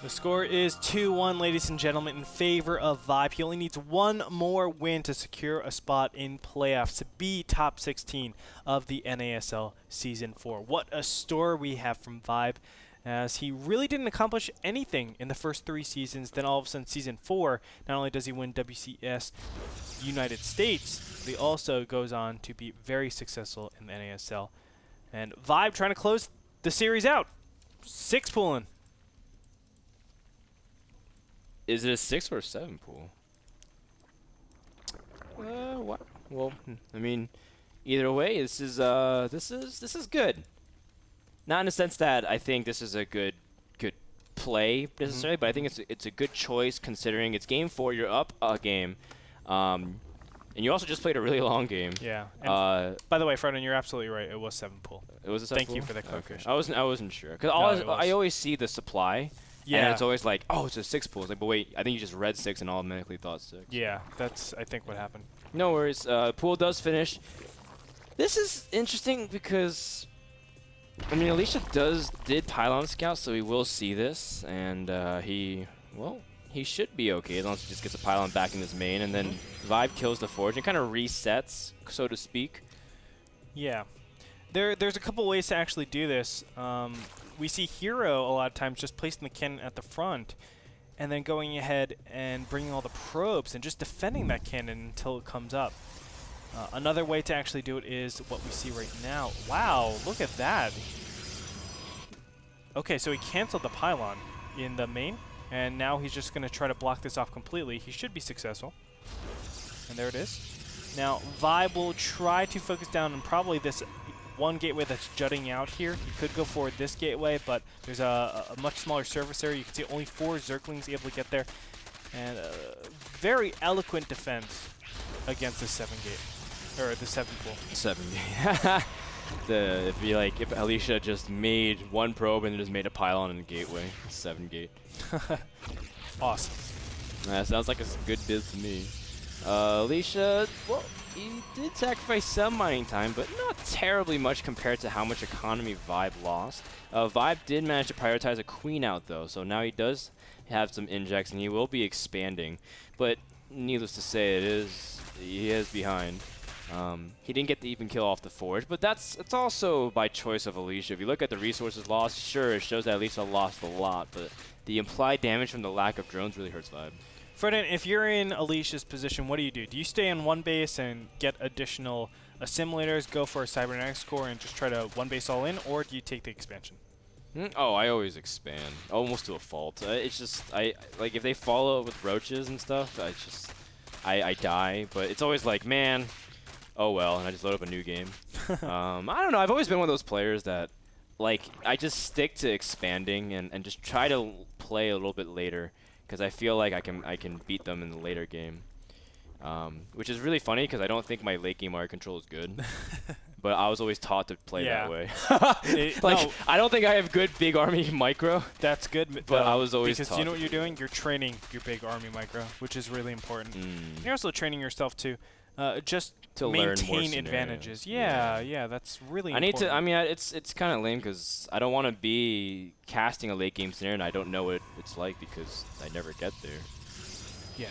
The score is 2-1, ladies and gentlemen, in favor of Vibe. He only needs one more win to secure a spot in playoffs to be top 16 of the NASL Season 4. What a story we have from Vibe, as he really didn't accomplish anything in the first 3 seasons. Then all of a sudden, Season 4, not only does he win WCS United States, but he also goes on to be very successful in the NASL. And Vibe trying to close the series out. 6 pulling. Is it a 6 or a 7 pool? What? Well, I mean, either way, this is good. Not in the sense that I think this is a good play necessarily, but I think it's a good choice considering it's game 4. You're up a game, and you also just played a really long game. Yeah. And by the way, Frodan, you're absolutely right. It was 7 pool. It was a 7 Thank pool? you for that clarification. Okay. I wasn't sure because I always see the supply. Yeah. And it's always like, oh, it's a 6 pool. It's like, but wait, I think you just read 6 and automatically thought 6. Yeah, that's, I think, what happened. No worries. Pool does finish. This is interesting because, I mean, Alicia did pylon scout, so he will see this, and he should be okay as long as he just gets a pylon back in his main, and then Vibe kills the Forge and kind of resets, so to speak. Yeah. There's a couple ways to actually do this. We see Hero a lot of times just placing the cannon at the front and then going ahead and bringing all the probes and just defending that cannon until it comes up. Another way to actually do it is what we see right now. Wow, look at that. Okay, so he canceled the pylon in the main, and now he's just going to try to block this off completely. He should be successful. And there it is. Now, Vibe will try to focus down on probably this one gateway that's jutting out here. He could go for this gateway, but there's a much smaller surface area. You can see only 4 Zerglings able to get there. And very eloquent defense against the 7 gate. Or the 7 pool. 7 gate. If Alicia just made 1 probe and just made a pylon and a gateway. 7 gate. Awesome. That sounds like a good build to me. Alicia, well, he did sacrifice some mining time, but not terribly much compared to how much economy Vibe lost. Vibe did manage to prioritize a queen out, though, so now he does have some injects, and he will be expanding. But needless to say, he is behind. He didn't get the even kill off the Forge, but it's also by choice of Alicia. If you look at the resources lost, sure, it shows that Alicia lost a lot, but the implied damage from the lack of drones really hurts Vibe. Frodan, if you're in Alicia's position, what do? Do you stay in one base and get additional assimilators, go for a cybernetics core, and just try to one base all in, or do you take the expansion? Oh, I always expand, almost to a fault. It's just, like if they follow with roaches and stuff, I die. But it's always like, man, oh well, and I just load up a new game. I don't know. I've always been one of those players that, like, I just stick to expanding and just try to play a little bit later. Because I feel like I can beat them in the later game, which is really funny because I don't think my late game art control is good, but I was always taught to play that way. No. I don't think I have good big army micro. That's good, but I was always because taught you know what you're doing? You're training your big army micro, which is really important. You're also training yourself to just to maintain advantages. Yeah, that's really important. I mean, it's kind of lame because I don't want to be casting a late game scenario and I don't know what it's like because I never get there. Yeah,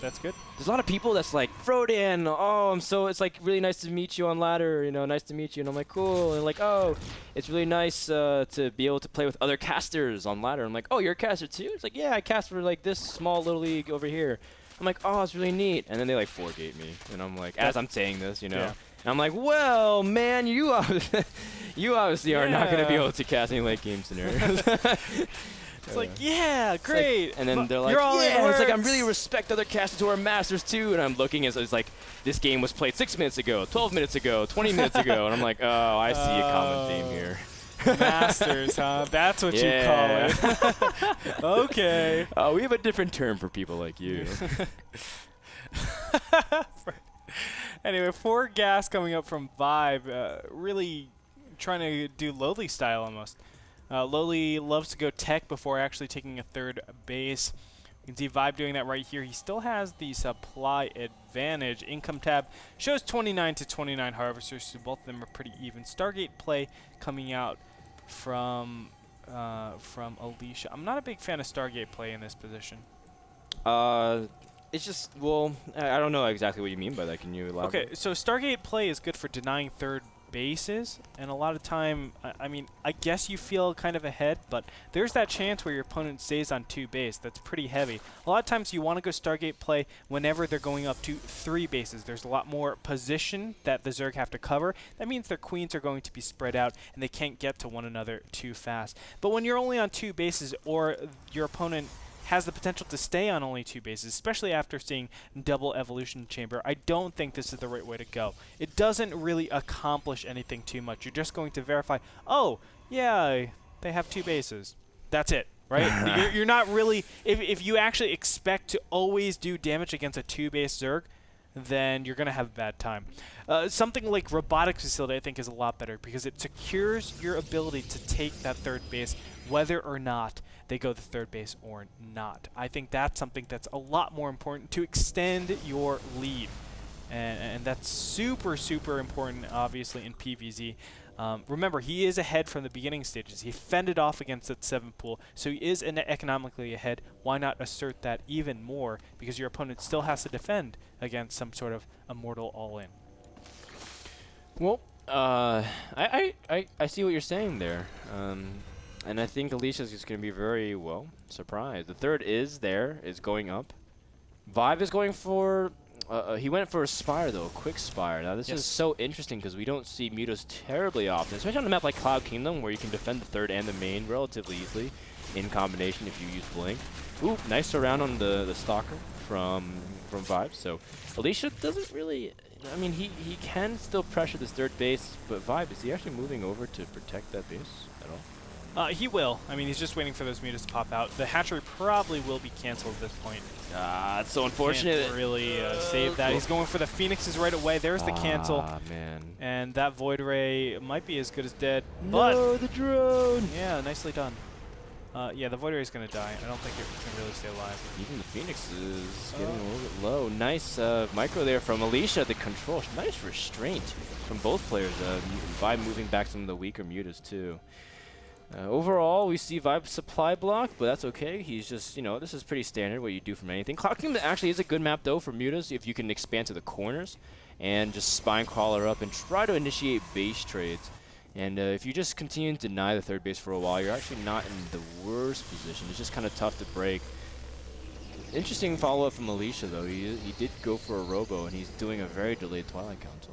that's good. There's a lot of people that's like, Frodan, oh, it's like really nice to meet you on ladder, you know, nice to meet you. And I'm like, cool. And like, oh, it's really nice to be able to play with other casters on ladder. I'm like, oh, you're a caster too? It's like, yeah, I cast for like this small little league over here. I'm like, oh, it's really neat. And then they like 4-gate me. And I'm like, as I'm saying this, you know. Yeah. And I'm like, well, man, you obviously are not going to be able to cast any late game scenarios. It's like, yeah, great. Like, and then they're like, yeah, it's like, I really respect other casters who are masters too. And I'm looking as it's like, this game was played 6 minutes ago, 12 minutes ago, 20 minutes ago. And I'm like, oh, I see a common theme here. Masters, huh? That's what you call it. Okay. We have a different term for people like you. Anyway, 4 gas coming up from Vibe. Really trying to do Lowly style almost. Lowly loves to go tech before actually taking a 3rd base. You can see Vibe doing that right here. He still has the supply advantage. Income tab shows 29 to 29 harvesters, so both of them are pretty even. Stargate play coming out from from Alicia. I'm not a big fan of Stargate play in this position. It's just, well, I don't know exactly what you mean by that. Can you elaborate? Okay, so Stargate play is good for denying third bases, and a lot of time, I mean, I guess you feel kind of ahead, but there's that chance where your opponent stays on 2 base. That's pretty heavy. A lot of times you want to go Stargate play whenever they're going up to 3 bases. There's a lot more position that the Zerg have to cover. That means their queens are going to be spread out, and they can't get to one another too fast. But when you're only on 2 bases, or your opponent has the potential to stay on only 2 bases, especially after seeing double evolution chamber, I don't think this is the right way to go. It doesn't really accomplish anything too much. You're just going to verify, oh, yeah, they have 2 bases. That's it, right? you're not really, if you actually expect to always do damage against a 2-base Zerg, then you're going to have a bad time. Something like Robotics Facility, I think, is a lot better because it secures your ability to take that 3rd base whether or not they go the 3rd base or not. I think that's something that's a lot more important to extend your lead. And that's super, super important, obviously, in PvZ. Remember, he is ahead from the beginning stages. He fended off against that 7 pool, so he is economically ahead. Why not assert that even more? Because your opponent still has to defend against some sort of immortal all-in. Well, I see what you're saying there. And I think Alicia's just going to be very, well, surprised. The 3rd is there, is going up. Vibe is going for... he went for a Spire, though, a quick Spire. Now, this is so interesting because we don't see Mutas terribly often, especially on a map like Cloud Kingdom, where you can defend the 3rd and the main relatively easily in combination if you use Blink. Ooh, nice surround on the Stalker from Vibe. So Alicia doesn't really... I mean, he can still pressure this 3rd base, but Vibe, is he actually moving over to protect that base at all? He will. I mean, he's just waiting for those mutas to pop out. The hatchery probably will be canceled at this point. It's so unfortunate. Can't really save that. He's going for the Phoenixes right away. There's the cancel. Man. And that Void Ray might be as good as dead. No, but the drone! Yeah, nicely done. Yeah, the Void Ray is going to die. I don't think it can really stay alive. Even the Phoenix is getting a little bit low. Nice micro there from Alicia. The control. Nice restraint from both players. Vibe moving back some of the weaker mutas, too. Overall, we see Vibe supply block, but that's okay. He's just, you know, this is pretty standard what you do from anything. Cloud Kingdom actually is a good map, though, for mutas if you can expand to the corners and just spine crawler up and try to initiate base trades. And if you just continue to deny the 3rd base for a while, you're actually not in the worst position. It's just kind of tough to break. Interesting follow-up from Alicia, though. He did go for a Robo, and he's doing a very delayed Twilight Council.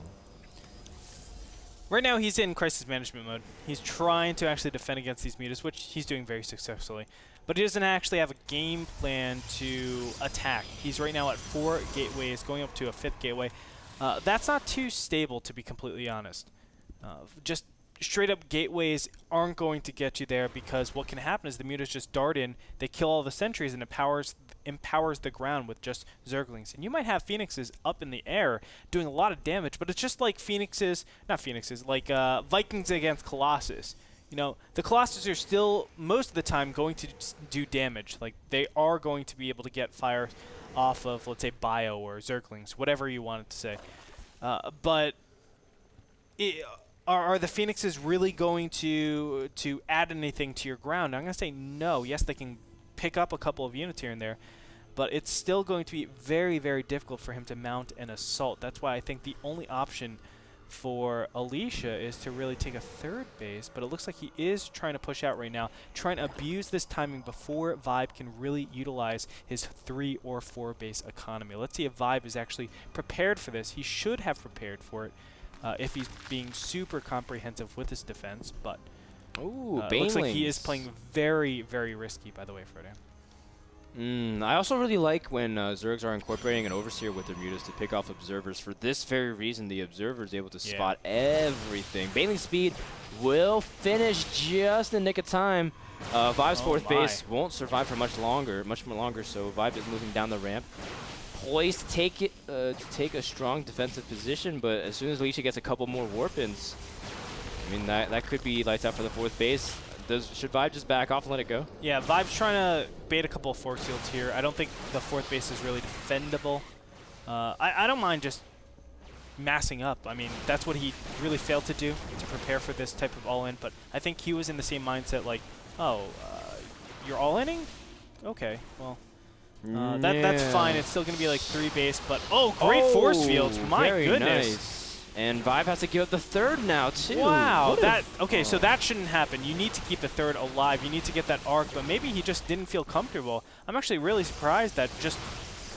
Right now, he's in crisis management mode. He's trying to actually defend against these mutas, which he's doing very successfully. But he doesn't actually have a game plan to attack. He's right now at 4 gateways, going up to a 5th gateway. That's not too stable, to be completely honest. Just straight up gateways aren't going to get you there because what can happen is the mutas just dart in, they kill all the sentries, and empowers the ground with just Zerglings. And you might have Phoenixes up in the air doing a lot of damage, but it's just like like Vikings against Colossus. You know, the Colossus are still, most of the time, going to do damage. Like, they are going to be able to get fire off of, let's say, Bio or Zerglings, whatever you want it to say. But are the Phoenixes really going to add anything to your ground? I'm going to say no. Yes, they can pick up a couple of units here and there, but it's still going to be very, very difficult for him to mount an assault. That's why I think the only option for Alicia is to really take a 3rd base, but it looks like he is trying to push out right now, trying to abuse this timing before Vibe can really utilize his 3 or 4 base economy. Let's see if Vibe is actually prepared for this. He should have prepared for it if he's being super comprehensive with his defense, but it looks like he is playing very, very risky, by the way, Frodan. I also really like when Zergs are incorporating an Overseer with their mutas to pick off Observers. For this very reason, the Observer is able to spot everything. Bailing Speed will finish just in the nick of time. Vibe's 4th base won't survive for much more longer, so Vibe is moving down the ramp. Poised to take a strong defensive position, but as soon as Alicia gets a couple more Warpins, I mean, that could be lights out for the 4th base. Should Vibe just back off and let it go? Yeah, Vibe's trying to bait a couple of force fields here. I don't think the 4th base is really defendable. I don't mind just massing up. I mean, that's what he really failed to do, to prepare for this type of all-in, but I think he was in the same mindset like Oh, you're all-inning? Okay, well. That's fine. It's still going to be like 3 base, but great force fields. My very goodness. Nice. And Vibe has to give up the 3rd now too. Wow. So that shouldn't happen. You need to keep the 3rd alive. You need to get that arc, but maybe he just didn't feel comfortable. I'm actually really surprised that just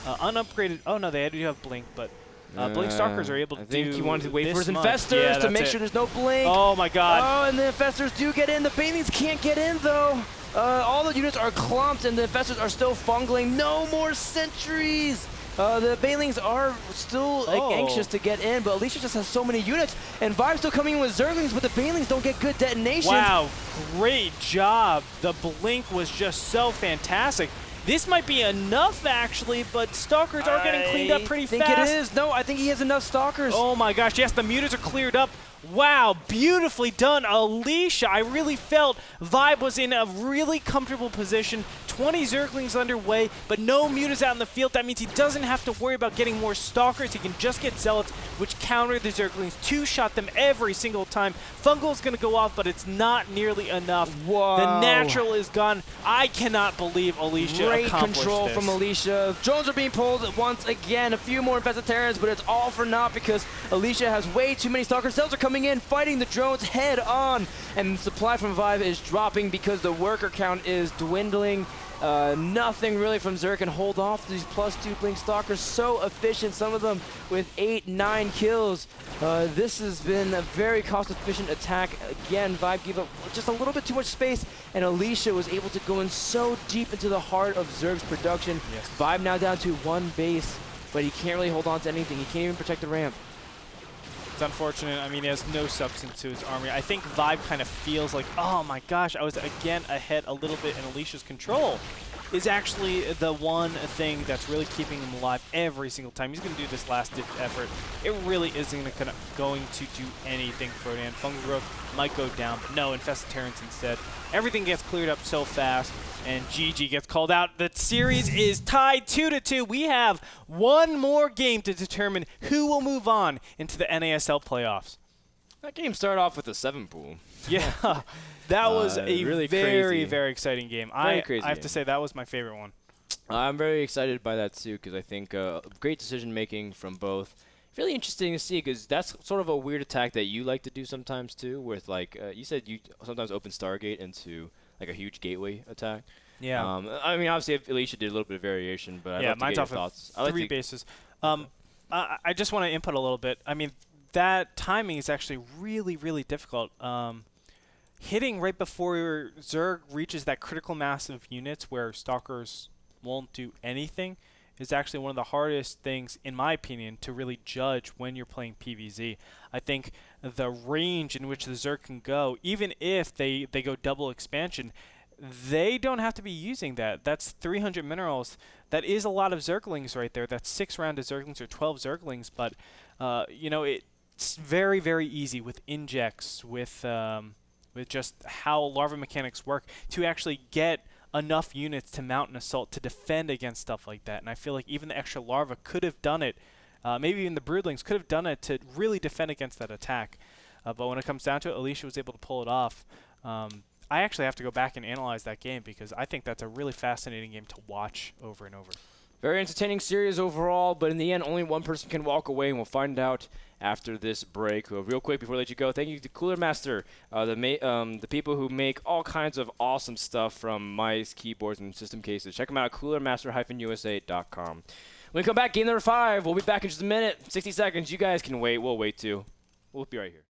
unupgraded. Oh no, they do have Blink, but Blink Stalkers are able to do. I think he wanted to wait for his much. Infestors to make sure there's no Blink. Oh my God. Oh, and the Infestors do get in. The Banelings can't get in though. All the units are clumped, and the Infestors are still fungling. No more sentries. The Banelings are still anxious to get in, but Alicia just has so many units, and Vibe's still coming in with Zerglings, but the Banelings don't get good detonations. Wow, great job. The Blink was just so fantastic. This might be enough, actually, but Stalkers are getting cleaned up pretty fast. I think it is. No, I think he has enough Stalkers. Oh my gosh, yes, the mutants are cleared up. Wow, beautifully done, Alicia. I really felt Vibe was in a really comfortable position. 20 Zerglings underway, but no mutants out in the field. That means he doesn't have to worry about getting more Stalkers. He can just get Zealots, which counter the Zerglings. 2-shot them every single time. Fungal is going to go off, but it's not nearly enough. Whoa. The natural is gone. I cannot believe Alicia Great accomplished control this. from Alicia. Drones are being pulled once again. A few more Infested Terrans, but it's all for naught because Alicia has way too many Stalkers. Zealots are coming in, fighting the drones head on, and the supply from Vibe is dropping because the worker count is dwindling. Nothing really from Zerg can hold off these +2 Blink Stalkers. So efficient, some of them with 8, 9 kills. This has been a very cost-efficient attack. Again, Vibe gave up just a little bit too much space, and Alicia was able to go in so deep into the heart of Zerg's production. Yes. Vibe now down to 1 base, but he can't really hold on to anything. He can't even protect the ramp. It's unfortunate. I mean, he has no substance to his army. I think Vibe kind of feels like, oh my gosh, I was again ahead a little bit in Alicia's control. Is actually the one thing that's really keeping him alive every single time. He's going to do this last-ditch effort. It really isn't going to do anything for Frodan. Fungal growth might go down, but no, Infested Terrans instead. Everything gets cleared up so fast, and GG gets called out. The series is tied 2-2. We have one more game to determine who will move on into the NASL playoffs. That game started off with a 7 pool. Yeah. That was a really very, crazy. very exciting game. Very crazy I have game. to say that was my favorite one. I'm very excited by that too because I think great decision making from both. Really interesting to see because that's sort of a weird attack that you like to do sometimes too. With like you said, you sometimes open Stargate into like a huge gateway attack. Yeah. I mean, obviously, if Alicia did a little bit of variation, but yeah, I'd love to mine's get off your of thoughts. 3 bases. I just want to input a little bit. I mean, that timing is actually really, really difficult. Hitting right before Zerg reaches that critical mass of units where Stalkers won't do anything is actually one of the hardest things, in my opinion, to really judge when you're playing PvZ. I think the range in which the Zerg can go, even if they go double expansion, they don't have to be using that. That's 300 minerals. That is a lot of Zerglings right there. That's 6 round of Zerglings or 12 Zerglings, but you know, it's very, very easy with injects, with just how larva mechanics work to actually get enough units to mount an assault to defend against stuff like that. And I feel like even the extra larva could have done it. Maybe even the broodlings could have done it to really defend against that attack. But when it comes down to it, Alicia was able to pull it off. I actually have to go back and analyze that game because I think that's a really fascinating game to watch over and over. Very entertaining series overall, but in the end, only one person can walk away, and we'll find out after this break. Real quick, before I let you go, thank you to Cooler Master, the people who make all kinds of awesome stuff from mice, keyboards, and system cases. Check them out at coolermaster-usa.com. When we come back, game number 5, we'll be back in just a minute. 60 seconds. You guys can wait. We'll wait too. We'll be right here.